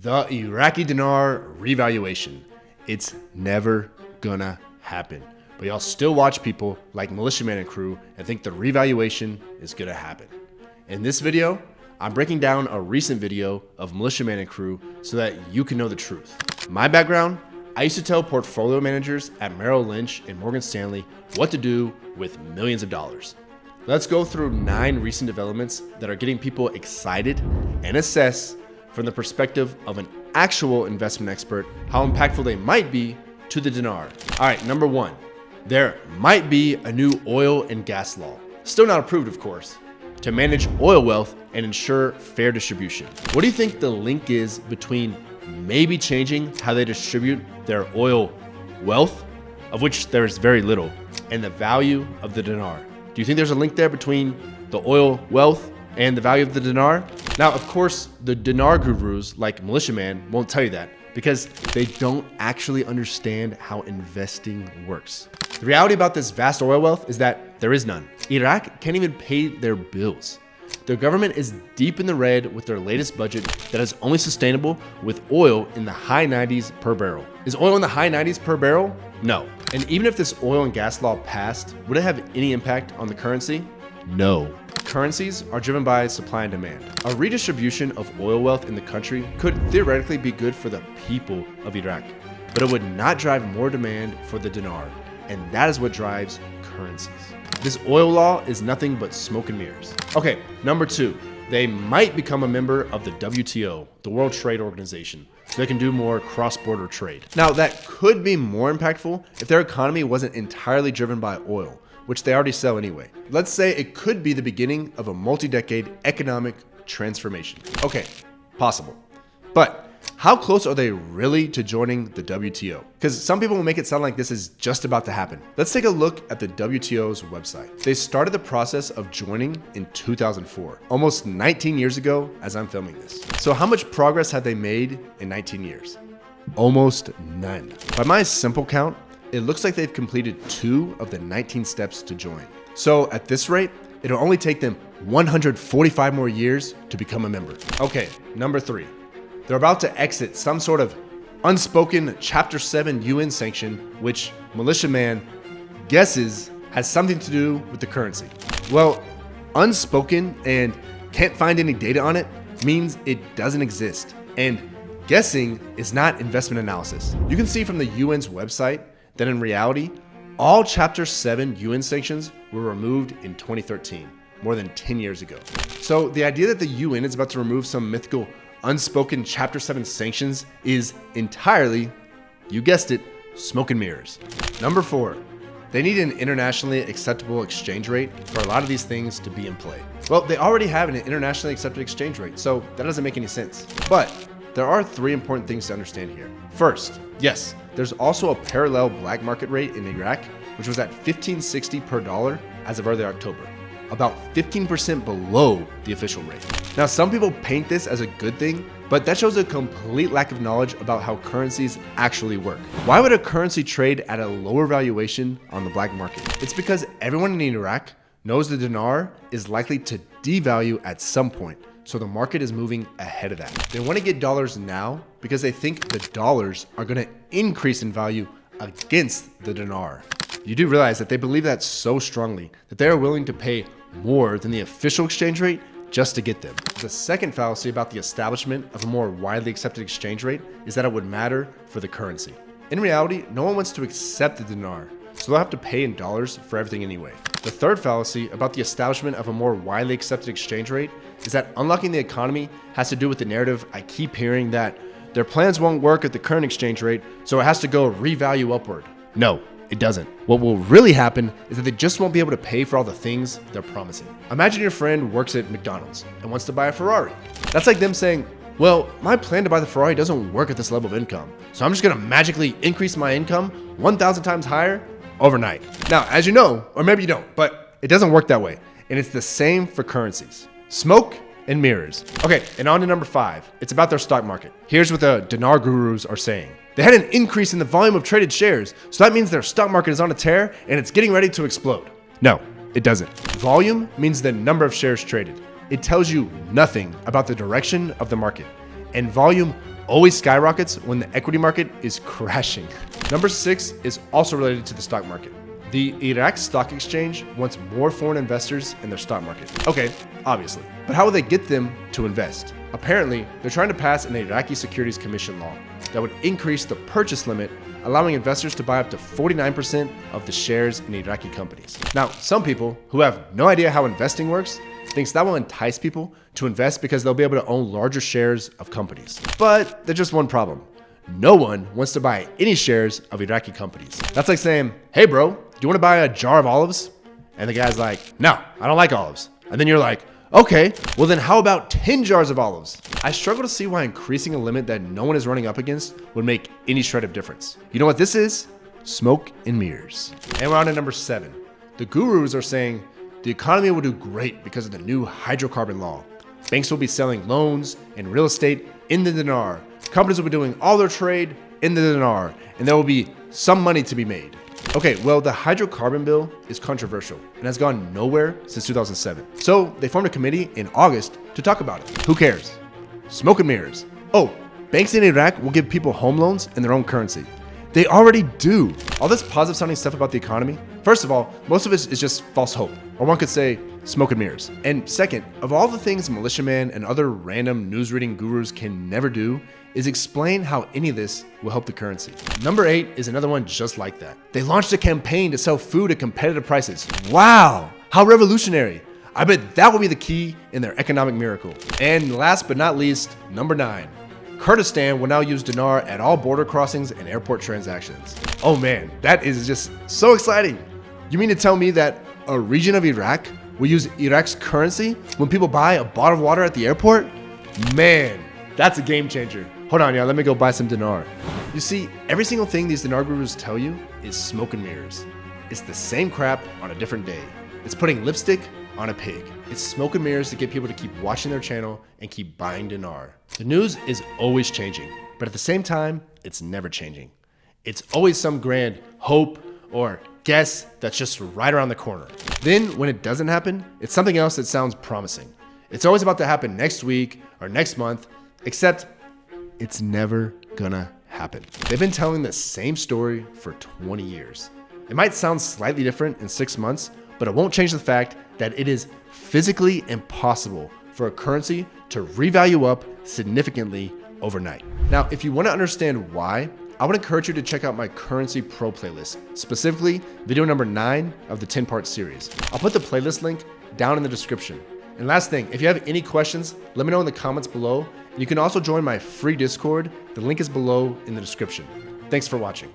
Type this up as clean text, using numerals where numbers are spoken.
The Iraqi Dinar Revaluation. It's never gonna happen. But y'all still watch people like Mlitia Man and Crew and think the revaluation is gonna happen. In this video, I'm breaking down a recent video of Mlitia Man and Crew so that you can know the truth. My background, I used to tell portfolio managers at Merrill, Lynch, and Morgan Stanley what to do with millions of dollars. Let's go through 9 recent developments that are getting people excited and assess from the perspective of an actual investment expert how impactful they might be to the dinar. All right, number 1, there might be a new oil and gas law, still not approved of course, to manage oil wealth and ensure fair distribution. What do you think the link is between maybe changing how they distribute their oil wealth, of which there is very little, and the value of the dinar? Do you think there's a link there between the oil wealth and the value of the dinar? Now, of course, the dinar gurus like Mlitia Man won't tell you that because they don't actually understand how investing works. The reality about this vast oil wealth is that there is none. Iraq can't even pay their bills. Their government is deep in the red with their latest budget that is only sustainable with oil in the high 90s per barrel. Is oil in the high 90s per barrel? No. And even if this oil and gas law passed, would it have any impact on the currency? No. Currencies are driven by supply and demand. A redistribution of oil wealth in the country could theoretically be good for the people of Iraq, but it would not drive more demand for the dinar, and that is what drives currencies. This oil law is nothing but smoke and mirrors. Okay, number 2, they might become a member of the WTO, the World Trade Organization, so they can do more cross-border trade. Now, that could be more impactful if their economy wasn't entirely driven by oil, which they already sell anyway. Let's say it could be the beginning of a multi-decade economic transformation. Okay, possible. But how close are they really to joining the WTO? Because some people will make it sound like this is just about to happen. Let's take a look at the WTO's website. They started the process of joining in 2004, almost 19 years ago as I'm filming this. So how much progress have they made in 19 years? Almost none. By my simple count, it looks like they've completed 2 of the 19 steps to join. So at this rate, it'll only take them 145 more years to become a member. Okay, number 3. They're about to exit some sort of unspoken Chapter 7 UN sanction, which Mlitia Man guesses has something to do with the currency. Well, unspoken and can't find any data on it means it doesn't exist. And guessing is not investment analysis. You can see from the UN's website that in reality, all Chapter 7 UN sanctions were removed in 2013, more than 10 years ago. So the idea that the UN is about to remove some mythical unspoken Chapter 7 sanctions is entirely, you guessed it, smoke and mirrors. Number 4, they need an internationally acceptable exchange rate for a lot of these things to be in play. Well, they already have an internationally accepted exchange rate, so that doesn't make any sense. But there are 3 important things to understand here. First, yes, there's also a parallel black market rate in Iraq, which was at $15.60 per dollar as of early October, about 15% below the official rate. Now, some people paint this as a good thing, but that shows a complete lack of knowledge about how currencies actually work. Why would a currency trade at a lower valuation on the black market? It's because everyone in Iraq knows the dinar is likely to devalue at some point, so the market is moving ahead of that. They want to get dollars now because they think the dollars are going to increase in value against the dinar. You do realize that they believe that so strongly that they are willing to pay more than the official exchange rate just to get them. The second fallacy about the establishment of a more widely accepted exchange rate is that it would matter for the currency. In reality, no one wants to accept the dinar, so they'll have to pay in dollars for everything anyway. The third fallacy about the establishment of a more widely accepted exchange rate is that unlocking the economy has to do with the narrative I keep hearing that their plans won't work at the current exchange rate, so it has to go revalue upward. No, it doesn't. What will really happen is that they just won't be able to pay for all the things they're promising. Imagine your friend works at McDonald's and wants to buy a Ferrari. That's like them saying, well, my plan to buy the Ferrari doesn't work at this level of income, so I'm just gonna magically increase my income 1,000 times higher overnight. Now, as you know, or maybe you don't, but it doesn't work that way. And it's the same for currencies. Smoke and mirrors. Okay, and on to number 5. It's about their stock market. Here's what the dinar gurus are saying. They had an increase in the volume of traded shares, so that means their stock market is on a tear and it's getting ready to explode. No, it doesn't. Volume means the number of shares traded. It tells you nothing about the direction of the market. And volume always skyrockets when the equity market is crashing. Number 6 is also related to the stock market. The Iraq Stock Exchange wants more foreign investors in their stock market. Okay, obviously. But how will they get them to invest? Apparently, they're trying to pass an Iraqi Securities Commission law that would increase the purchase limit, allowing investors to buy up to 49% of the shares in Iraqi companies. Now, some people who have no idea how investing works thinks that will entice people to invest because they'll be able to own larger shares of companies. But there's just one problem. No one wants to buy any shares of Iraqi companies. That's like saying, hey bro, do you want to buy a jar of olives? And the guy's like, no, I don't like olives. And then you're like, okay, well then how about 10 jars of olives? I struggle to see why increasing a limit that no one is running up against would make any shred of difference. You know what this is? Smoke and mirrors. And we're on to number 7. The gurus are saying the economy will do great because of the new Hydrocarbon Law. Banks will be selling loans and real estate in the dinar. Companies will be doing all their trade in the dinar, and there will be some money to be made. Okay, well, the hydrocarbon bill is controversial and has gone nowhere since 2007. So they formed a committee in August to talk about it. Who cares? Smoke and mirrors. Oh, banks in Iraq will give people home loans in their own currency. They already do. All this positive sounding stuff about the economy, first of all, most of it is just false hope. Or one could say smoke and mirrors. And second, of all the things Mlitia Man and other random news reading gurus can never do is explain how any of this will help the currency. Number 8 is another one just like that. They launched a campaign to sell food at competitive prices. Wow, how revolutionary. I bet that will be the key in their economic miracle. And last but not least, number 9. Kurdistan will now use dinar at all border crossings and airport transactions. Oh man, that is just so exciting. You mean to tell me that a region of Iraq will use Iraq's currency when people buy a bottle of water at the airport? Man, that's a game changer. Hold on, y'all, let me go buy some dinar. You see, every single thing these dinar gurus tell you is smoke and mirrors. It's the same crap on a different day. It's putting lipstick on a pig. It's smoke and mirrors to get people to keep watching their channel and keep buying dinar. The news is always changing, but at the same time, it's never changing. It's always some grand hope or guess that's just right around the corner. Then when it doesn't happen, it's something else that sounds promising. It's always about to happen next week or next month, except it's never gonna happen. They've been telling the same story for 20 years. It might sound slightly different in 6 months, but it won't change the fact that it is physically impossible for a currency to revalue up significantly overnight. Now, if you want to understand why, I would encourage you to check out my Currency Pro playlist, specifically video number 9 of the 10-part series. I'll put the playlist link down in the description. And last thing, if you have any questions, let me know in the comments below. And you can also join my free Discord. The link is below in the description. Thanks for watching.